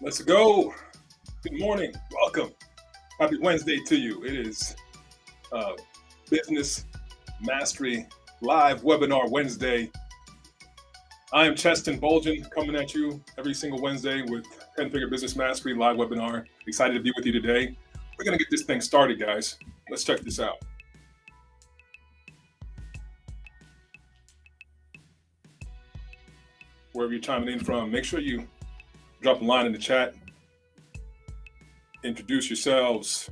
Let's go. Good morning. Welcome. Happy Wednesday to you. It is uh, Business Mastery Live Webinar Wednesday. I am Cheston Bolgen coming at you every single Wednesday with 10 Figure Business Mastery Live Webinar. Excited to be with you today. We're going to get this thing started, guys. Let's check this out. Wherever you're chiming in from, make sure you drop a line in the chat. Introduce yourselves.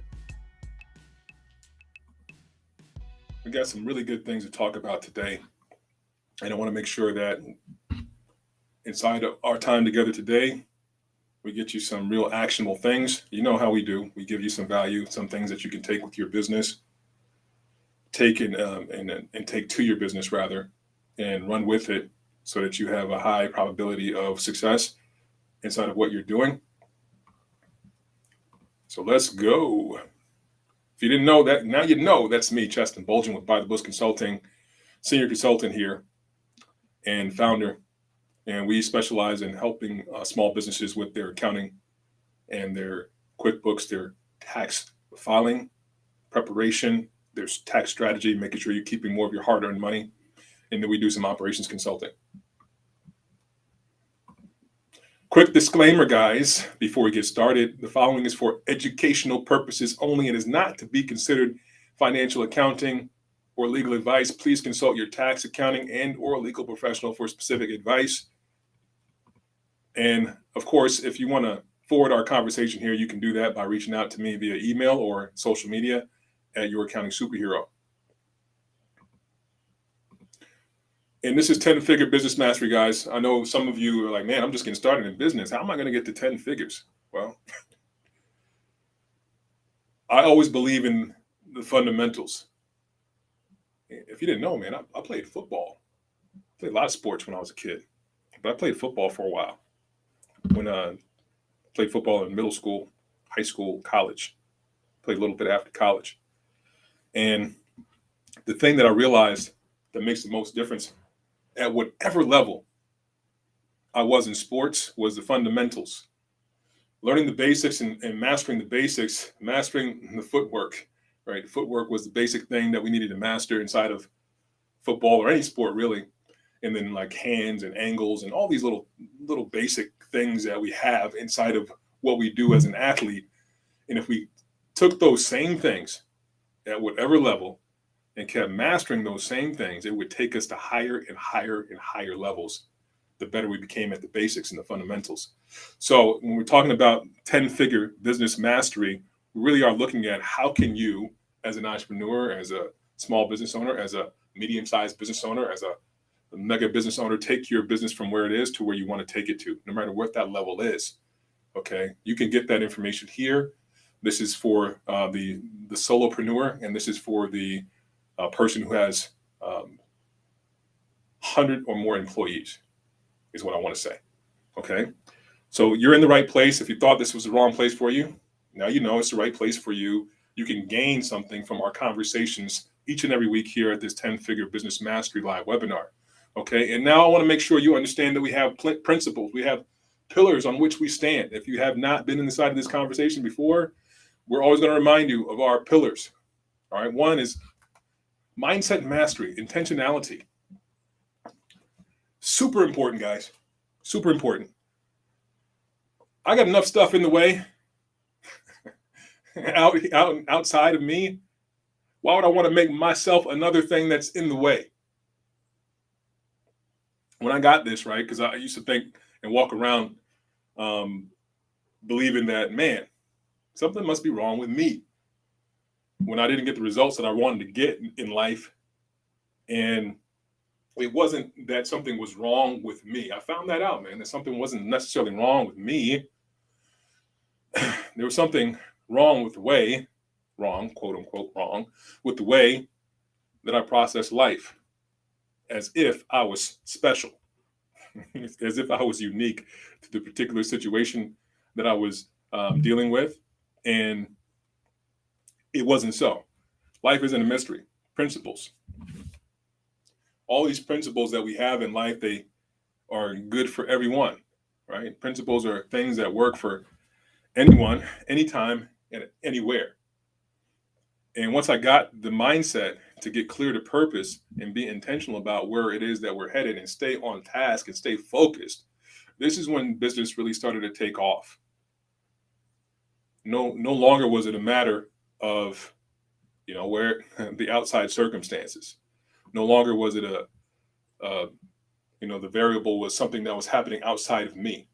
We got some really good things to talk about today. And I want to make sure that inside of our time together today, we get you some real actionable things. You know how we do. We give you some value, some things that you can take with your business, take and take to your business rather, and run with it so that you have a high probability of success inside of what you're doing. So let's go. If you didn't know that, now you know that's me, Cheston Bolgen with By the Books Consulting, senior consultant here and founder. And we specialize in helping small businesses with their accounting and their QuickBooks, their tax filing, preparation, their tax strategy, making sure you're keeping more of your hard-earned money. And then we do some operations consulting. Quick disclaimer, guys, before we get started. The following is for educational purposes only and is not to be considered financial accounting or legal advice. Please consult your tax, accounting, and or legal professional for specific advice. And of course, if you want to forward our conversation here, you can do that by reaching out to me via email or social media at Your Accounting Superhero. And this is 10 Figure Business Mastery, guys. I know some of you are like, man, I'm just getting started in business. How am I going to get to 10 figures? Well, I always believe in the fundamentals. If you didn't know, man, I played football. I played a lot of sports when I was a kid, but I played football for a while. When I played football in middle school, high school, college, played a little bit after college. And the thing that I realized that makes the most difference at whatever level I was in sports was the fundamentals. Learning the basics and mastering the basics, mastering the footwork, right? The footwork was the basic thing that we needed to master inside of football or any sport, really. And then like hands and angles and all these little basic things that we have inside of what we do as an athlete. And if we took those same things at whatever level and kept mastering those same things, it would take us to higher and higher and higher levels, the better we became at the basics and the fundamentals. So when we're talking about 10-figure business mastery, we really are looking at how can you, as an entrepreneur, as a small business owner, as a medium-sized business owner, as a mega business owner, take your business from where it is to where you want to take it to, no matter what that level is. Okay, you can get that information here. This is for the solopreneur, and this is for the person who has 100 or more employees, is what I want to say. Okay, so you're in the right place. If you thought this was the wrong place for you, now you know it's the right place for you. You can gain something from our conversations each and every week here at this 10-Figure Business Mastery Live webinar. Okay, and now I want to make sure you understand that we have principles. We have pillars on which we stand. If you have not been inside of this conversation before, we're always going to remind you of our pillars. All right, one is mindset mastery, intentionality. Super important, guys. Super important. I got enough stuff in the way outside of me. Why would I want to make myself another thing that's in the way? When I got this, right, because I used to think and walk around believing that, man, something must be wrong with me when I didn't get the results that I wanted to get in life. And it wasn't that something was wrong with me. I found that out, man, that something wasn't necessarily wrong with me. There was something wrong with the way, wrong, quote unquote, wrong, with the way that I processed life, as if I was special, as if I was unique to the particular situation that I was dealing with. And it wasn't so. Life isn't a mystery. Principles. All these principles that we have in life, they are good for everyone. right? Principles are things that work for anyone, anytime, and anywhere. And once I got the mindset to get clear to purpose and be intentional about where it is that we're headed and stay on task and stay focused, this is when business really started to take off. No longer was it a matter of, where the outside circumstances. No longer was it the variable was something that was happening outside of me.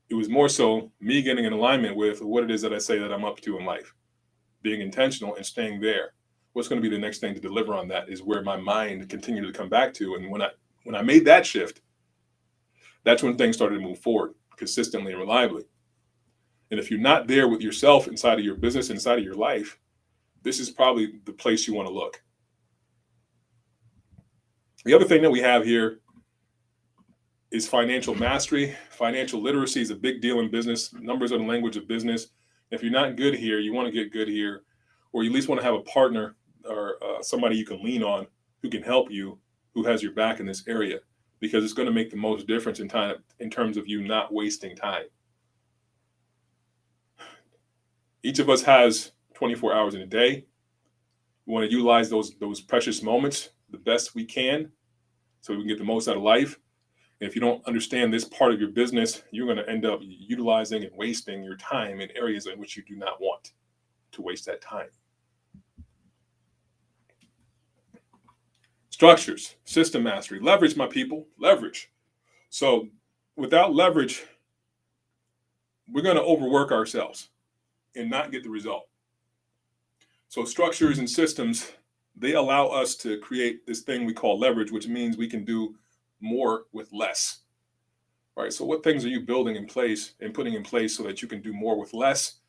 It was more so me getting in alignment with what it is that I say that I'm up to in life, being intentional and staying there. What's going to be the next thing to deliver on that is where my mind continued to come back to. And when I made that shift, that's when things started to move forward consistently and reliably. And if you're not there with yourself inside of your business, inside of your life, this is probably the place you want to look. The other thing that we have here is financial mastery. Financial literacy is a big deal in business. Numbers are the language of business. If you're not good here, you want to get good here, or you at least want to have a partner or somebody you can lean on who can help you, who has your back in this area, because it's going to make the most difference in time in terms of you not wasting time. Each of us has 24 hours in a day. We want to utilize those precious moments the best we can so we can get the most out of life. And if you don't understand this part of your business, you're going to end up utilizing and wasting your time in areas in which you do not want to waste that time. Structures, system mastery, leverage, my people, leverage. So without leverage, we're going to overwork ourselves and not get the result. So structures and systems, they allow us to create this thing we call leverage, which means we can do more with less. Right? So what things are you building in place and putting in place so that you can do more with less?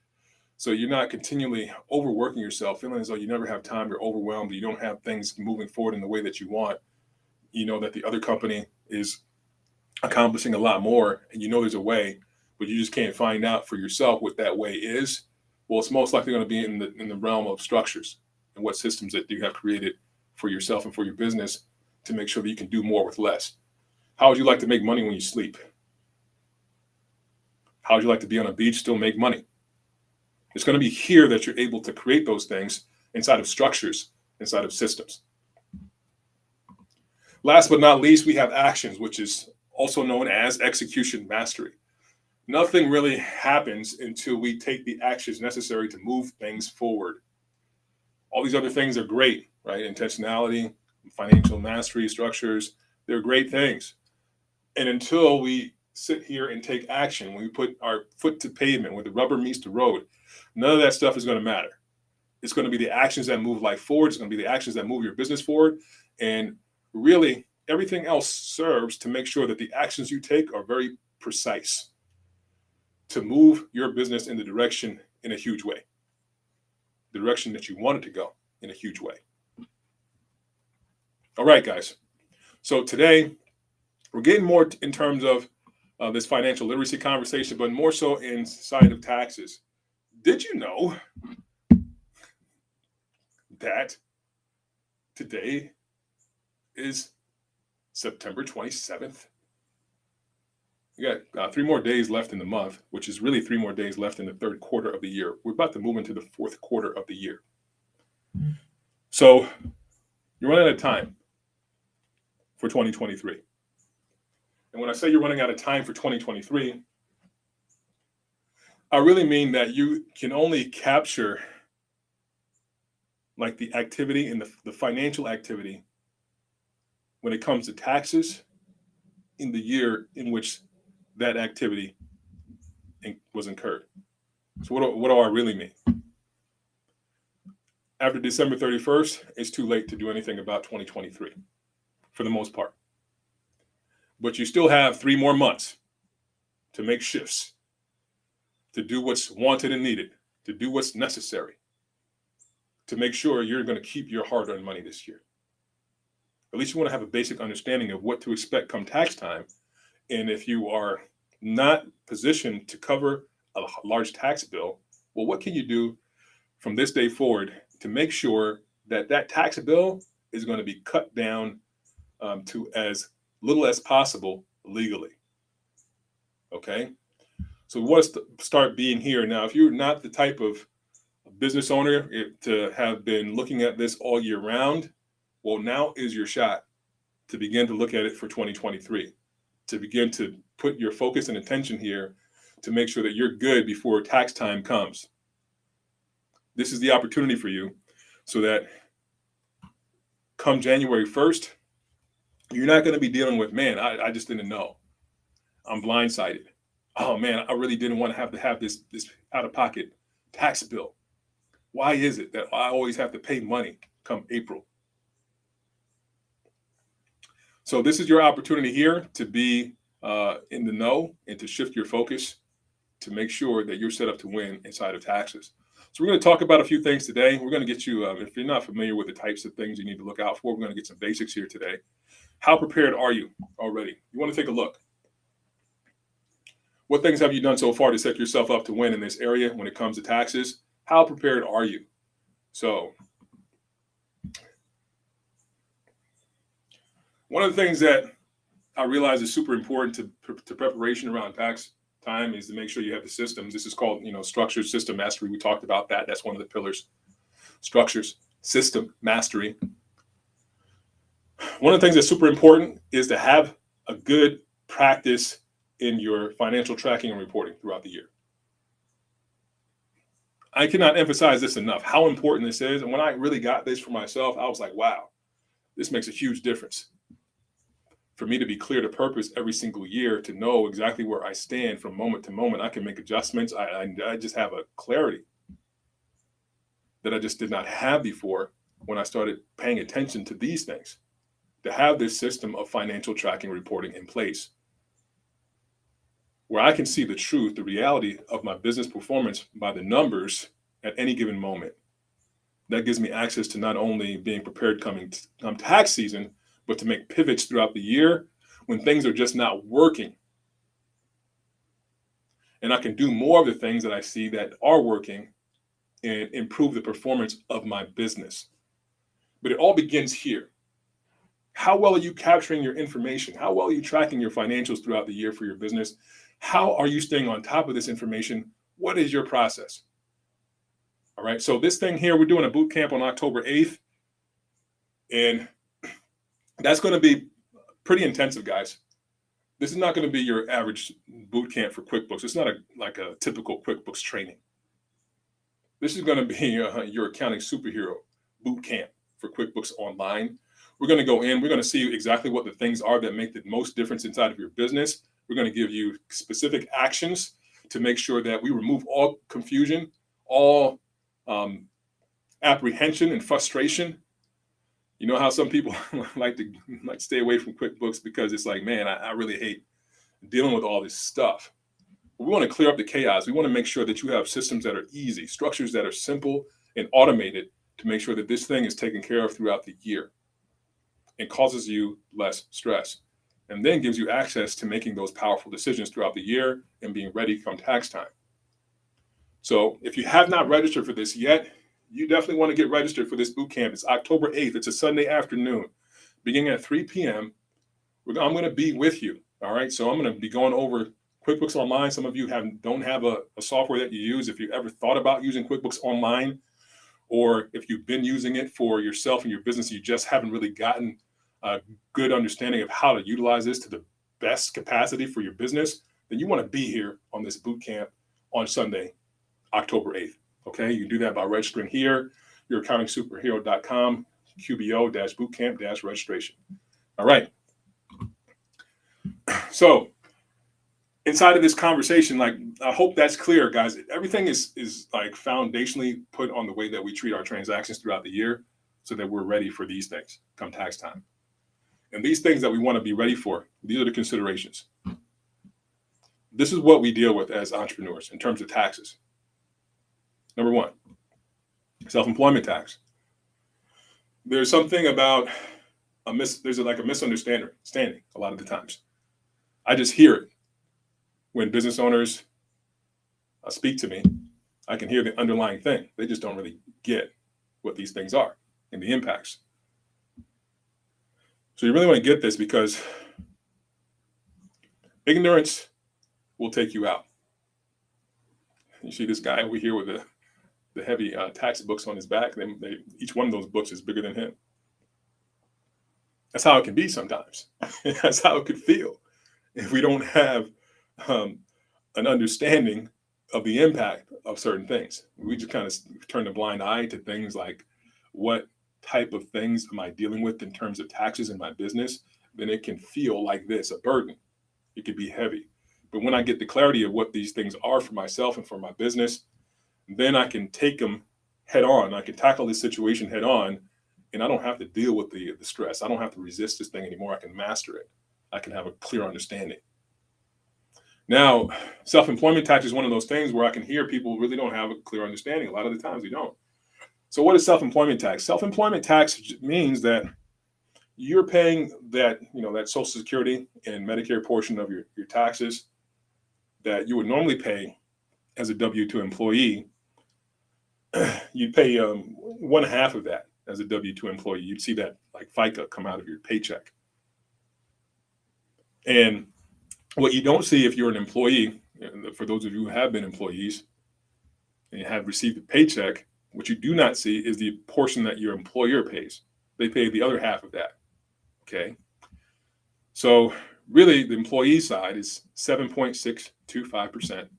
So you're not continually overworking yourself, feeling as though you never have time, you're overwhelmed, you don't have things moving forward in the way that you want. You know that the other company is accomplishing a lot more, and you know there's a way, but you just can't find out for yourself what that way is. Well, it's most likely going to be in the realm of structures and what systems that you have created for yourself and for your business to make sure that you can do more with less. How would you like to make money when you sleep? How would you like to be on a beach, still make money? It's going to be here that you're able to create those things inside of structures, inside of systems. Last but not least, we have actions, which is also known as execution mastery. Nothing really happens until we take the actions necessary to move things forward. All these other things are great, right? Intentionality, financial mastery, structures, they're great things. And until we sit here and take action, when we put our foot to pavement, when the rubber meets the road, none of that stuff is going to matter. It's going to be the actions that move life forward. It's going to be the actions that move your business forward. And really, everything else serves to make sure that the actions you take are very precise to move your business in the direction in a huge way, the direction that you want it to go in a huge way. All right, guys. So today, we're getting more in terms of this financial literacy conversation, but more so inside of taxes. Did you know that today is September 27th? We got 3 more days left in the month, which is really 3 more days left in the third quarter of the year. We're about to move into the fourth quarter of the year. So you're running out of time for 2023. And when I say you're running out of time for 2023, I really mean that you can only capture like the activity and the financial activity when it comes to taxes in the year in which that activity was incurred. So what do I really mean? After December 31st, it's too late to do anything about 2023 for the most part. But you still have 3 more months to make shifts, to do what's wanted and needed, to do what's necessary, to make sure you're going to keep your hard-earned money this year. At least you want to have a basic understanding of what to expect come tax time. And if you are not positioned to cover a large tax bill, well, what can you do from this day forward to make sure that that tax bill is going to be cut down to as little as possible legally? Okay. So we want to start being here. Now, if you're not the type of business owner to have been looking at this all year round, well, now is your shot to begin to look at it for 2023, to begin to put your focus and attention here to make sure that you're good before tax time comes. This is the opportunity for you so that come January 1st, you're not going to be dealing with, man, I just didn't know. I'm blindsided. Oh man, I really didn't want to have this out-of-pocket tax bill. Why is it that I always have to pay money come April? So this is your opportunity here to be in the know and to shift your focus to make sure that you're set up to win inside of taxes. So we're going to talk about a few things today. We're going to get you, if you're not familiar with the types of things you need to look out for, we're going to get some basics here today. How prepared are you already? You want to take a look. What things have you done so far to set yourself up to win in this area when it comes to taxes? How prepared are you? So one of the things that I realize is super important to preparation around tax time is to make sure you have the systems. This is called, structured system mastery. We talked about that. That's one of the pillars. Structures, system mastery. One of the things that's super important is to have a good practice in your financial tracking and reporting throughout the year. I cannot emphasize this enough, how important this is. And when I really got this for myself, I was like, wow, this makes a huge difference. For me to be clear to purpose every single year, to know exactly where I stand from moment to moment, I can make adjustments. I just have a clarity that I just did not have before when I started paying attention to these things, to have this system of financial tracking reporting in place, where I can see the truth, the reality of my business performance by the numbers at any given moment. That gives me access to not only being prepared come tax season, but to make pivots throughout the year when things are just not working. And I can do more of the things that I see that are working and improve the performance of my business. But it all begins here. How well are you capturing your information? How well are you tracking your financials throughout the year for your business? How are you staying on top of this information? What is your process? All right, so this thing here, we're doing a boot camp on October 8th. And that's going to be pretty intensive, guys. This is not going to be your average boot camp for QuickBooks. It's not like a typical QuickBooks training. This is going to be your accounting superhero boot camp for QuickBooks Online. We're going to go in. We're going to see exactly what the things are that make the most difference inside of your business. We're going to give you specific actions to make sure that we remove all confusion, all apprehension and frustration. You know how some people like to stay away from QuickBooks because it's like, man, I really hate dealing with all this stuff. We want to clear up the chaos. We want to make sure that you have systems that are easy, structures that are simple and automated to make sure that this thing is taken care of throughout the year and causes you less stress, and then gives you access to making those powerful decisions throughout the year and being ready come tax time. So if you have not registered for this yet, you definitely want to get registered for this boot camp. It's October 8th. It's a Sunday afternoon, beginning at 3 p.m. I'm going to be with you. All right. So I'm going to be going over QuickBooks Online. Some of you don't have a software that you use. If you ever thought about using QuickBooks Online, or if you've been using it for yourself and your business, you just haven't really gotten a good understanding of how to utilize this to the best capacity for your business, then you want to be here on this boot camp on Sunday, October 8th. Okay, you can do that by registering here, youraccountingsuperhero.com, QBO-bootcamp-registration. All right. So inside of this conversation, I hope that's clear, guys. Everything is like foundationally put on the way that we treat our transactions throughout the year so that we're ready for these things come tax time. And these things that we want to be ready for, these are the considerations. This is what we deal with as entrepreneurs in terms of taxes. Number one, self-employment tax. There's something about there's like a misunderstanding a lot of the times. I just hear it when business owners speak to me. I can hear the underlying thing. They just don't really get what these things are and the impacts. So you really want to get this, because ignorance will take you out. You see this guy over here with the heavy tax books on his back. Each one of those books is bigger than him. That's how it can be sometimes. That's how it could feel if we don't have an understanding of the impact of certain things. We just kind of turn a blind eye to things like, what type of things am I dealing with in terms of taxes in my business? Then it can feel like this, a burden. It could be heavy. But when I get the clarity of what these things are for myself and for my business, then I can take them head on. I can tackle this situation head on, and I don't have to deal with the stress. I don't have to resist this thing anymore. I can master it. I can have a clear understanding. Now, self-employment tax is one of those things where I can hear people really don't have a clear understanding. A lot of the times we don't. So what is self-employment tax? Self-employment tax means that you're paying that Social Security and Medicare portion of your taxes that you would normally pay as a W-2 employee. You'd pay 1/2 of that as a W-2 employee. You'd see that like FICA come out of your paycheck. And what you don't see if you're an employee, for those of you who have been employees and have received a paycheck, what you do not see is the portion that your employer pays. They pay the other half of that. Okay. So really the employee side is 7.625%.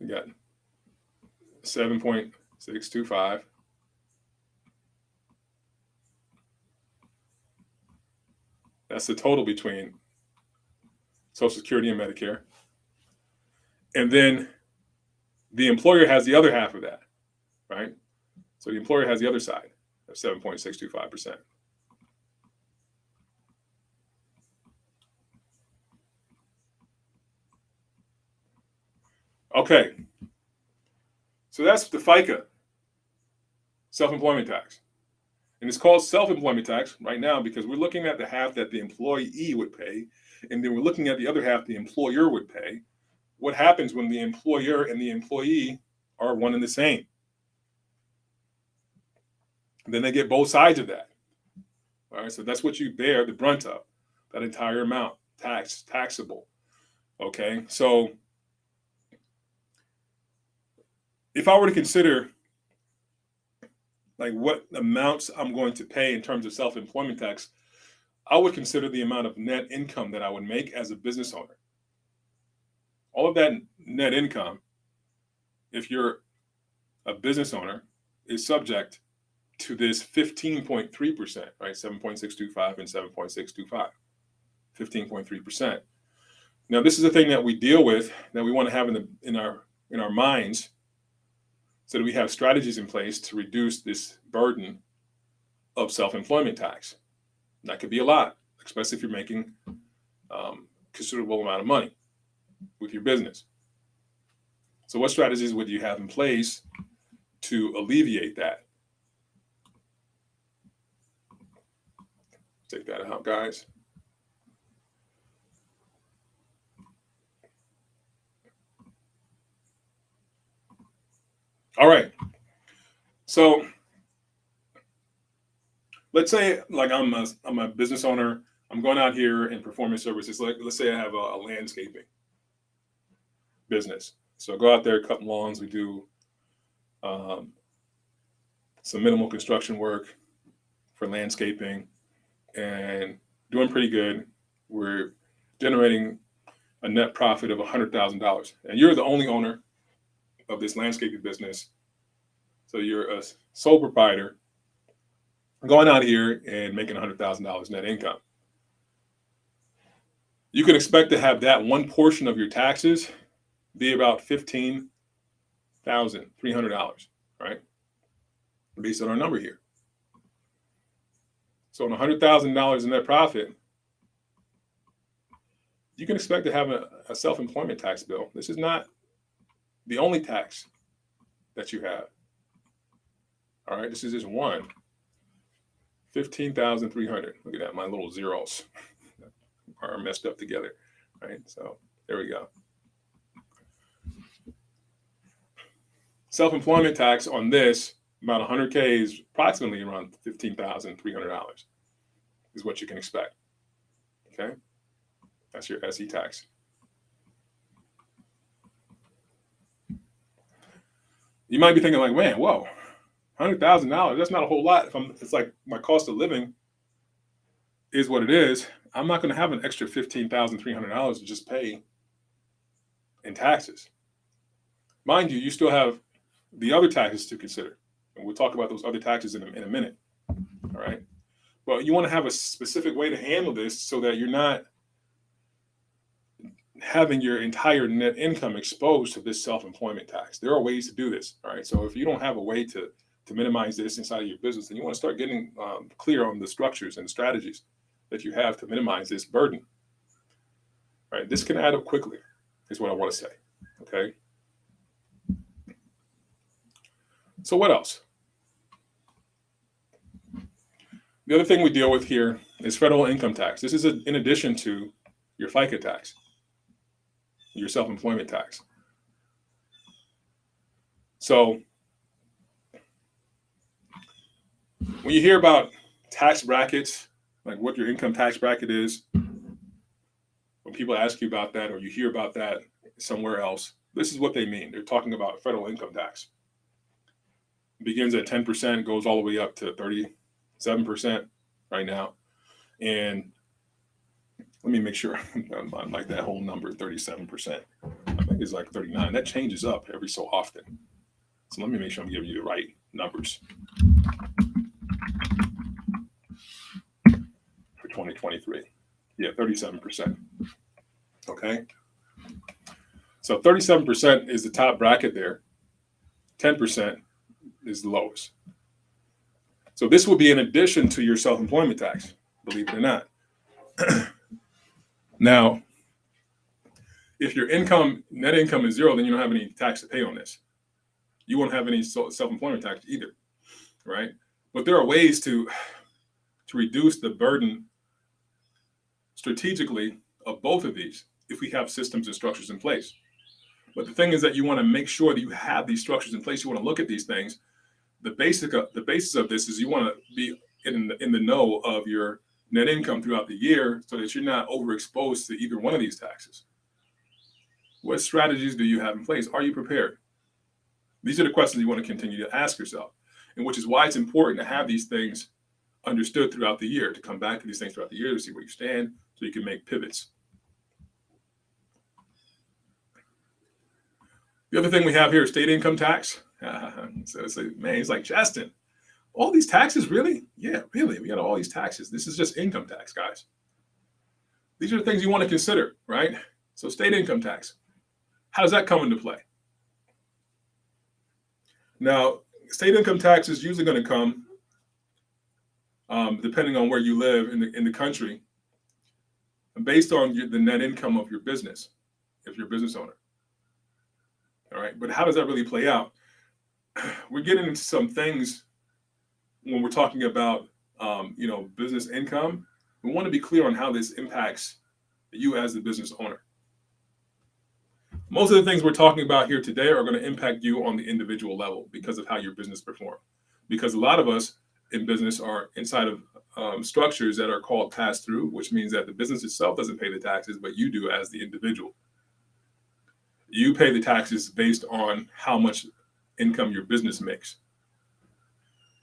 We got 7.625. That's the total between Social Security and Medicare. And then the employer has the other half of that, right? So the employer has the other side of 7.625%. Okay. So that's the FICA, self-employment tax. And it's called self-employment tax right now because we're looking at the half that the employee would pay, and then we're looking at the other half the employer would pay. What happens when the employer and the employee are one and the same? Then they get both sides of that. All right, so that's what you bear the brunt of, that entire amount, taxable. Okay, so if I were to consider like what amounts I'm going to pay in terms of self-employment tax, I would consider the amount of net income that I would make as a business owner. All of that net income, if you're a business owner, is subject to this 15.3%, right? 7.625 and 7.625, 15.3%. Now, this is the thing that we deal with, that we want to have in our minds, so that we have strategies in place to reduce this burden of self-employment tax. That could be a lot, especially if you're making considerable amount of money with your business. So what strategies would you have in place to alleviate that? Take that out, guys. All right. So let's say like I'm a business owner. I'm going out here in performance services. Like let's say I have a landscaping business. So I go out there, cut lawns. We do some minimal construction work for landscaping and doing pretty good. We're generating a net profit of $100,000. And you're the only owner of this landscaping business. So you're a sole proprietor going out here and making $100,000 net income. You can expect to have that one portion of your taxes be about $15,300, right? Based on our number here. So on $100,000 in net profit, you can expect to have a self-employment tax bill. This is not the only tax that you have. All right, this is just one. 15,300. Look at that, my little zeros are messed up together. Right, so there we go. Self-employment tax on this, about 100K is approximately around $15,300 is what you can expect. Okay, that's your SE tax. You might be thinking like, man, whoa, $100,000. That's not a whole lot. It's like my cost of living is what it is. I'm not going to have an extra $15,300 to just pay in taxes. Mind you, you still have the other taxes to consider, and we'll talk about those other taxes in a minute. All right, but you want to have a specific way to handle this so that you're not having your entire net income exposed to this self-employment tax. There are ways to do this. All right. So if you don't have a way to minimize this inside of your business, then you want to start getting clear on the structures and strategies that you have to minimize this burden. All right. This can add up quickly, is what I want to say. Okay. So what else? The other thing we deal with here is federal income tax. This is in addition to your FICA tax, your self-employment tax. So when you hear about tax brackets, like what your income tax bracket is, when people ask you about that or you hear about that somewhere else, this is what they mean. They're talking about federal income tax. It begins at 10%, goes all the way up to 37% right now. And let me make sure I'm like that whole number, 37%. I think it's like 39. That changes up every so often. So let me make sure I'm giving you the right numbers for 2023. Yeah, 37%. Okay. So 37% is the top bracket there. 10% is the lowest. So this will be in addition to your self-employment tax, believe it or not. Now, if your net income is zero, then you don't have any tax to pay on this. You won't have any self-employment tax either, right? But there are ways to reduce the burden strategically of both of these if we have systems and structures in place. But the thing is that you want to make sure that you have these structures in place. You want to look at these things. The basis of this is you want to be in the know of your net income throughout the year so that you're not overexposed to either one of these taxes. What strategies do you have in place? Are you prepared? These are the questions you want to continue to ask yourself, and which is why it's important to have these things understood throughout the year, to come back to these things throughout the year to see where you stand so you can make pivots. The other thing we have here is state income tax. So it's like, man, he's like, Justin, all these taxes, really? Yeah, really. We got all these taxes. This is just income tax, guys. These are the things you want to consider, right? So state income tax. How does that come into play? Now, state income tax is usually going to come, depending on where you live in the country, based on the net income of your business, if you're a business owner. All right, but how does that really play out? We're getting into some things when we're talking about, business income. We want to be clear on how this impacts you as the business owner. Most of the things we're talking about here today are going to impact you on the individual level because of how your business performs. Because a lot of us in business are inside of structures that are called pass-through, which means that the business itself doesn't pay the taxes, but you do as the individual. You pay the taxes based on how much income your business makes,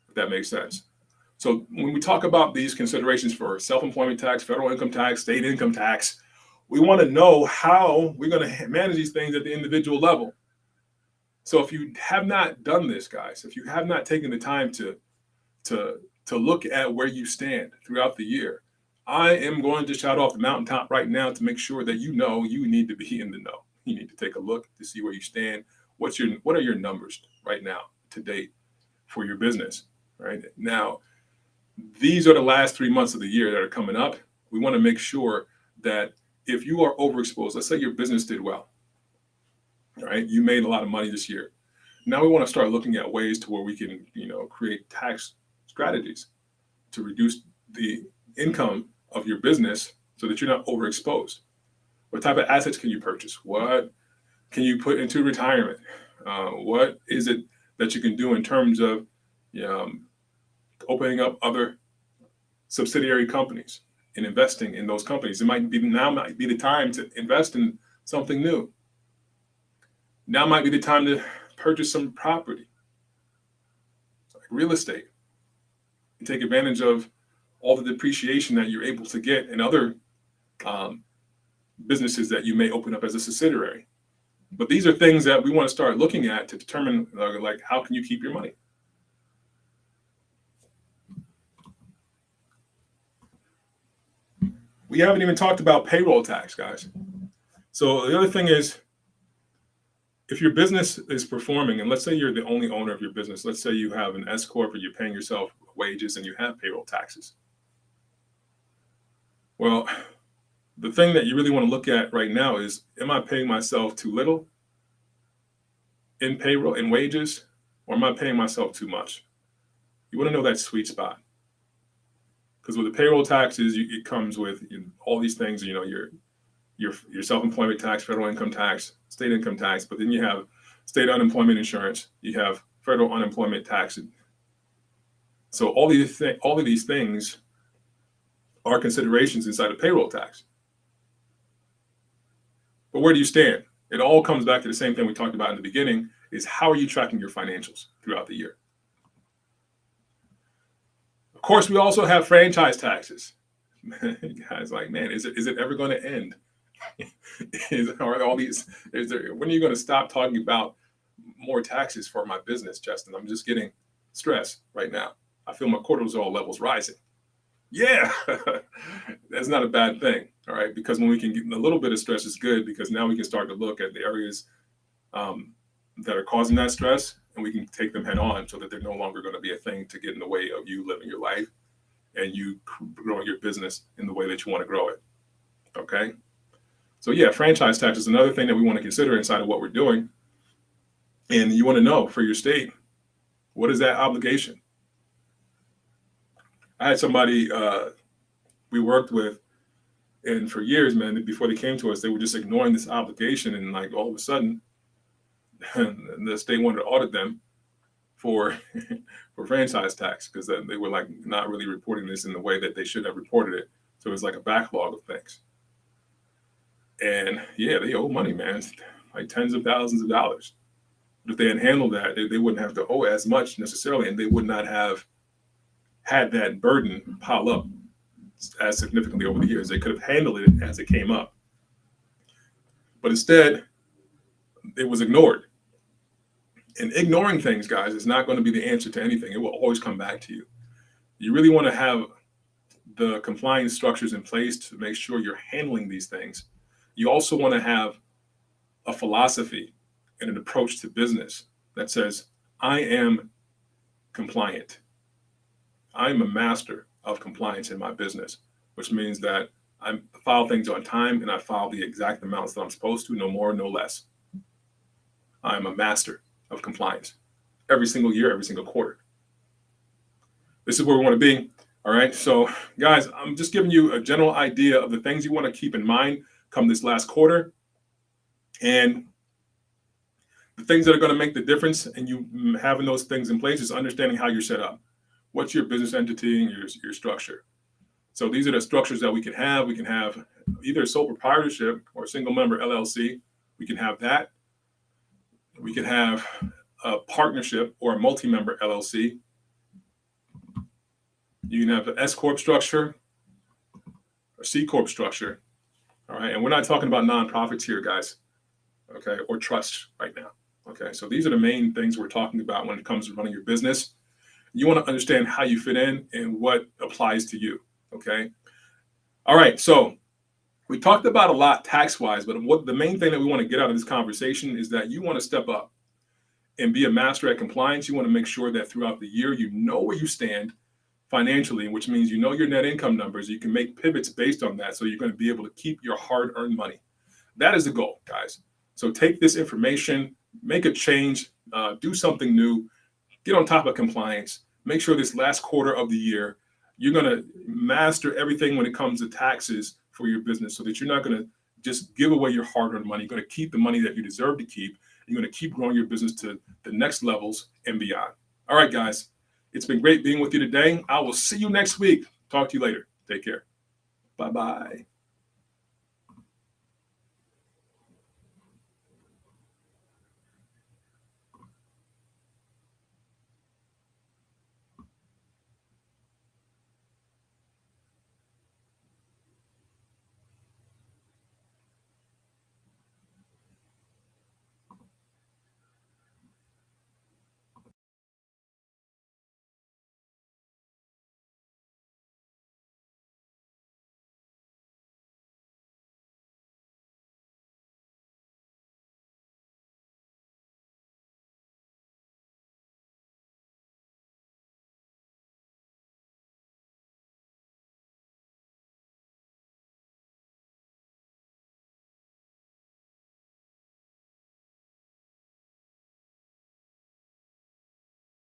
if that makes sense. So when we talk about these considerations for self-employment tax, federal income tax, state income tax, we want to know how we're going to manage these things at the individual level. So if you have not done this, guys, if you have not taken the time to look at where you stand throughout the year, I am going to shout off the mountaintop right now to make sure that you know you need to be in the know. You need to take a look to see where you stand. What are your numbers right now to date for your business? Right now, these are the last 3 months of the year that are coming up. We want to make sure that if you are overexposed, let's say your business did well, right? You made a lot of money this year. Now we want to start looking at ways to where we can, create tax strategies to reduce the income of your business so that you're not overexposed. What type of assets can you purchase? What can you put into retirement? What is it that you can do in terms of opening up other subsidiary companies? in investing in those companies. It might be the time to invest in something new. Now might be the time to purchase some property, like real estate, and take advantage of all the depreciation that you're able to get in other businesses that you may open up as a subsidiary. But these are things that we want to start looking at to determine, like, how can you keep your money? We haven't even talked about payroll tax, guys. So the other thing is, if your business is performing, and let's say you're the only owner of your business, let's say you have an S corp or you're paying yourself wages and you have payroll taxes. Well, the thing that you really want to look at right now is, am I paying myself too little in payroll and wages, or am I paying myself too much? You want to know that sweet spot. Because with the payroll taxes, it comes with all these things, your self-employment tax, federal income tax, state income tax, but then you have state unemployment insurance, you have federal unemployment tax. So all of these things are considerations inside of payroll tax. But where do you stand? It all comes back to the same thing we talked about in the beginning, is how are you tracking your financials throughout the year? Of course, we also have franchise taxes. Guys, like, man, is it ever going to end? When are you going to stop talking about more taxes for my business, Justin? I'm just getting stressed right now. I feel my cortisol levels rising. Yeah, that's not a bad thing, all right? Because when we can get a little bit of stress is good, because now we can start to look at the areas that are causing that stress, and we can take them head on so that they're no longer going to be a thing to get in the way of you living your life and you growing your business in the way that you want to grow it, okay? So yeah, franchise tax is another thing that we want to consider inside of what we're doing. And you want to know for your state, what is that obligation? I had somebody we worked with, and for years, man, before they came to us, they were just ignoring this obligation, and like all of a sudden, the state wanted to audit them for franchise tax, because they were like not really reporting this in the way that they should have reported it. So it was like a backlog of things. And yeah, they owe money, man, like tens of thousands of dollars. But if they had handled that, they wouldn't have to owe as much necessarily, and they would not have had that burden pile up as significantly over the years. They could have handled it as it came up. But instead, it was ignored. And ignoring things, guys, is not going to be the answer to anything. It will always come back to you. You really want to have the compliance structures in place to make sure you're handling these things. You also want to have a philosophy and an approach to business that says, I am compliant. I'm a master of compliance in my business, which means that I file things on time and I file the exact amounts that I'm supposed to, no more, no less. I'm a master of compliance every single year, every single quarter. This is where we want to be. All right. So guys, I'm just giving you a general idea of the things you want to keep in mind come this last quarter. And the things that are going to make the difference in you having those things in place is understanding how you're set up. What's your business entity and your structure? So these are the structures that we can have. We can have either a sole proprietorship or a single member LLC. We can have that. We can have a partnership or a multi-member LLC. You can have an S Corp structure, a C Corp structure. All right. And we're not talking about nonprofits here, guys. Okay. Or trusts right now. Okay. So these are the main things we're talking about when it comes to running your business. You want to understand how you fit in and what applies to you. Okay. All right. So we talked about a lot tax-wise, but what the main thing that we want to get out of this conversation is that you want to step up and be a master at compliance. You want to make sure that throughout the year, you know where you stand financially, which means you know your net income numbers. You can make pivots based on that. So you're going to be able to keep your hard-earned money. That is the goal, guys. So take this information, make a change, do something new. Get on top of compliance. Make sure this last quarter of the year, you're going to master everything when it comes to taxes for your business, so that you're not going to just give away your hard-earned money. You're going to keep the money that you deserve to keep. You're going to keep growing your business to the next levels and beyond. All right, guys. It's been great being with you today. I will see you next week. Talk to you later. Take care. Bye bye.